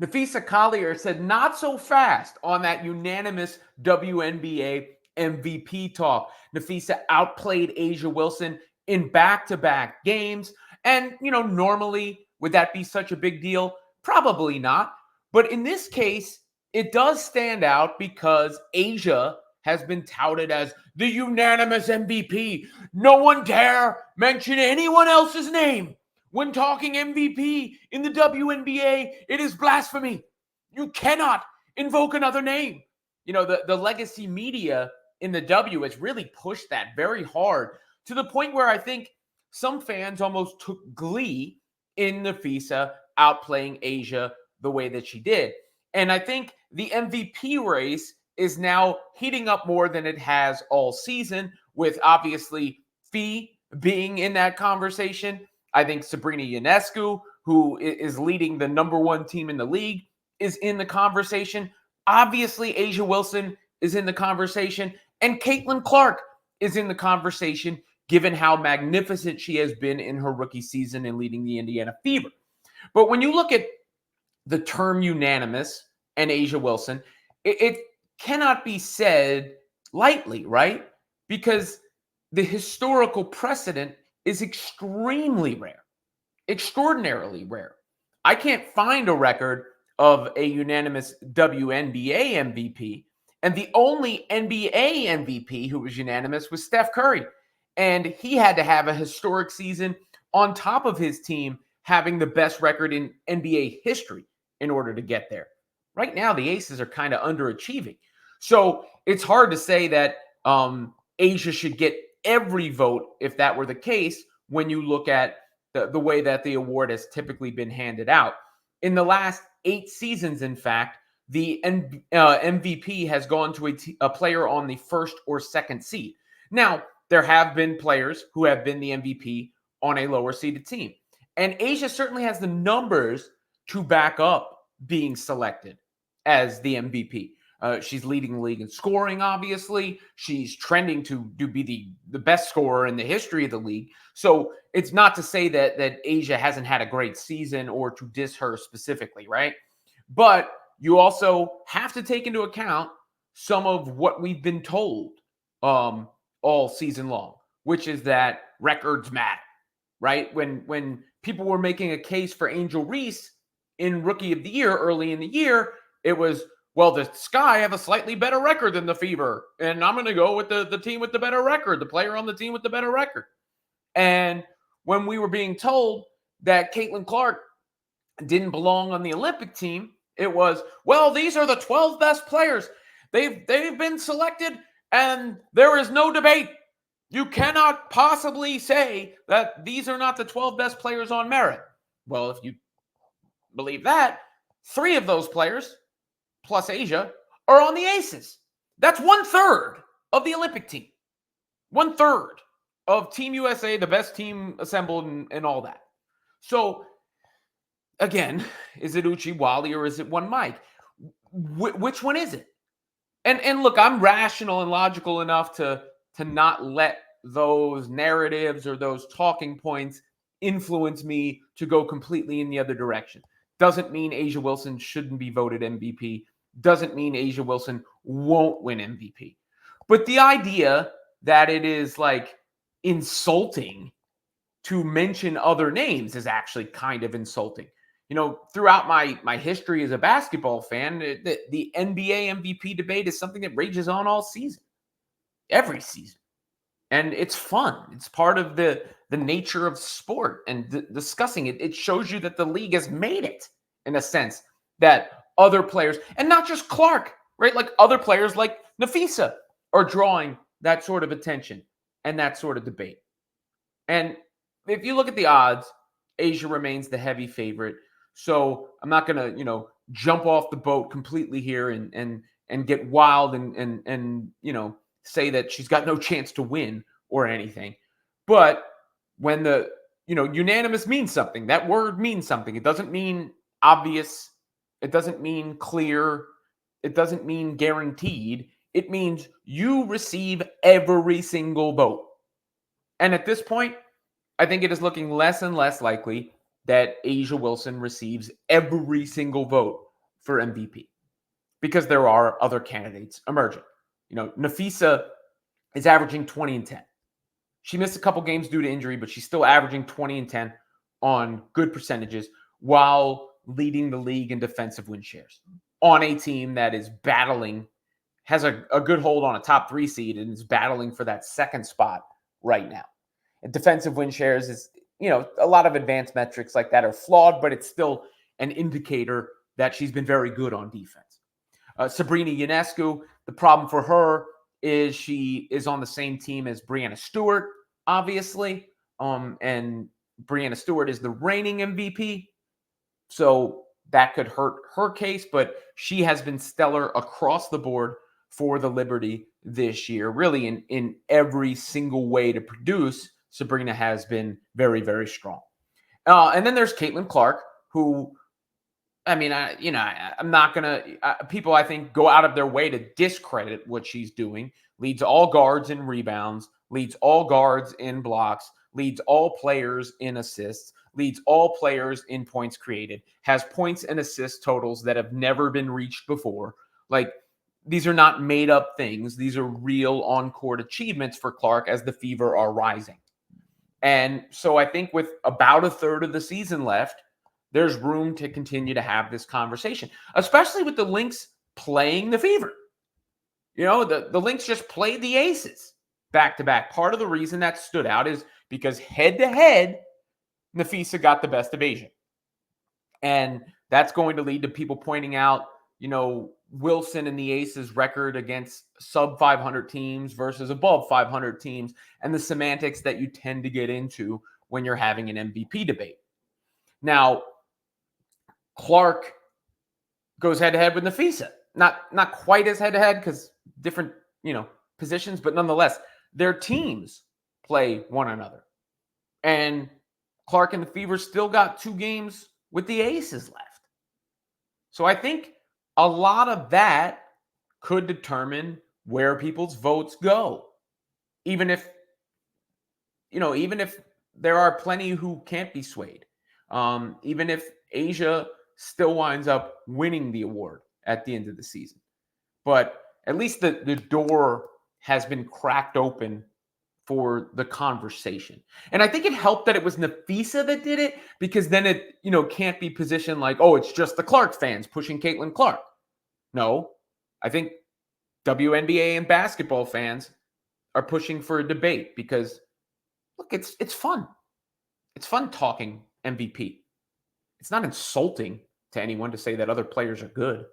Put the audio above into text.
Napheesa Collier said not so fast on that unanimous WNBA MVP talk. Napheesa outplayed A'ja Wilson in back-to-back games. And, normally, would that be such a big deal? Probably not. But in this case, it does stand out because A'ja has been touted as the unanimous MVP. No one dare mention anyone else's name. When talking MVP in the WNBA, it is blasphemy. You cannot invoke another name. The legacy media in the W has really pushed that very hard to the point where I think some fans almost took glee in Napheesa outplaying A'ja the way that she did. And I think the MVP race is now heating up more than it has all season, with obviously Fee being in that conversation. I think Sabrina Ionescu, who is leading the number one team in the league, is in the conversation. Obviously, A'ja Wilson is in the conversation. And Caitlin Clark is in the conversation, given how magnificent she has been in her rookie season and leading the Indiana Fever. But when you look at the term unanimous and A'ja Wilson, it cannot be said lightly, right? Because the historical precedent is extremely rare, extraordinarily rare. I can't find a record of a unanimous WNBA MVP, and the only NBA MVP who was unanimous was Steph Curry, and he had to have a historic season on top of his team having the best record in NBA history in order to get there. Right now, the Aces are kind of underachieving, so it's hard to say that A'ja should get every vote if that were the case when you look at the way that the award has typically been handed out. In the last 8 seasons, in fact, the MVP has gone to a player on the first or second seed. Now, there have been players who have been the MVP on a lower seeded team. And A'ja certainly has the numbers to back up being selected as the MVP. She's leading the league in scoring, obviously. She's trending to be the best scorer in the history of the league. So it's not to say that A'ja hasn't had a great season or to diss her specifically, right? But you also have to take into account some of what we've been told all season long, which is that records matter, right? When people were making a case for Angel Reese in Rookie of the Year early in the year, it was, well, the Sky have a slightly better record than the Fever, and I'm going to go with the team with the better record, the player on the team with the better record. And when we were being told that Caitlin Clark didn't belong on the Olympic team, it was, well, these are the 12 best players. They've been selected, and there is no debate. You cannot possibly say that these are not the 12 best players on merit. Well, if you believe that, 3 of those players plus A'ja are on the Aces. That's 1/3 of the Olympic team. 1/3 of Team USA, the best team assembled and all that. So, again, is it Uchi Wally or is it one Mike? Which one is it? And look, I'm rational and logical enough to not let those narratives or those talking points influence me to go completely in the other direction. Doesn't mean A'ja Wilson shouldn't be voted MVP. Doesn't mean A'ja Wilson won't win MVP. But the idea that it is like insulting to mention other names is actually kind of insulting. Throughout my history as a basketball fan, the NBA MVP debate is something that rages on all season, every season. And it's fun. It's part of the nature of sport and discussing it. It shows you that the league has made it in a sense that other players, and not just Clark, right? Like other players like Napheesa are drawing that sort of attention and that sort of debate. And if you look at the odds, A'ja remains the heavy favorite. So I'm not going to, jump off the boat completely here and get wild and say that she's got no chance to win or anything. But when the, unanimous means something, that word means something. It doesn't mean obvious. It doesn't mean clear. It doesn't mean guaranteed. It means you receive every single vote. And at this point, I think it is looking less and less likely that A'ja Wilson receives every single vote for MVP because there are other candidates emerging. Napheesa is averaging 20 and 10. She missed a couple games due to injury, but she's still averaging 20 and 10 on good percentages while leading the league in defensive win shares on a team that is battling, has a good hold on a top 3 seed and is battling for that second spot right now. And defensive win shares is, a lot of advanced metrics like that are flawed, but it's still an indicator that she's been very good on defense. Sabrina Ionescu, the problem for her is she is on the same team as Breanna Stewart, obviously. And Breanna Stewart is the reigning MVP. So that could hurt her case, but she has been stellar across the board for the Liberty this year. Really, in every single way to produce, Sabrina has been very, very strong. And then there's Caitlin Clark, who, I'm not going to, people I think go out of their way to discredit what she's doing. Leads all guards in rebounds, leads all guards in blocks, leads all players in assists, leads all players in points created, has points and assist totals that have never been reached before. Like, these are not made up things. These are real on-court achievements for Clark as the Fever are rising. And so I think with about a third of the season left, there's room to continue to have this conversation, especially with the Lynx playing the Fever. The Lynx just played the Aces back-to-back. Part of the reason that stood out is because head-to-head, Napheesa got the best of Asia. And that's going to lead to people pointing out, Wilson and the Aces record against sub 500 teams versus above 500 teams and the semantics that you tend to get into when you're having an MVP debate. Now, Clark goes head-to-head with Napheesa. Not quite as head-to-head because different, positions, but nonetheless, their teams play one another. And Clark and the Fever still got 2 games with the Aces left. So I think a lot of that could determine where people's votes go. Even if there are plenty who can't be swayed. Even if Asia still winds up winning the award at the end of the season. But at least the door has been cracked open for the conversation. And I think it helped that it was Napheesa that did it, because then it, can't be positioned like, oh, it's just the Clark fans pushing Caitlin Clark. No, I think WNBA and basketball fans are pushing for a debate because, look, it's fun. It's fun talking MVP. It's not insulting to anyone to say that other players are good.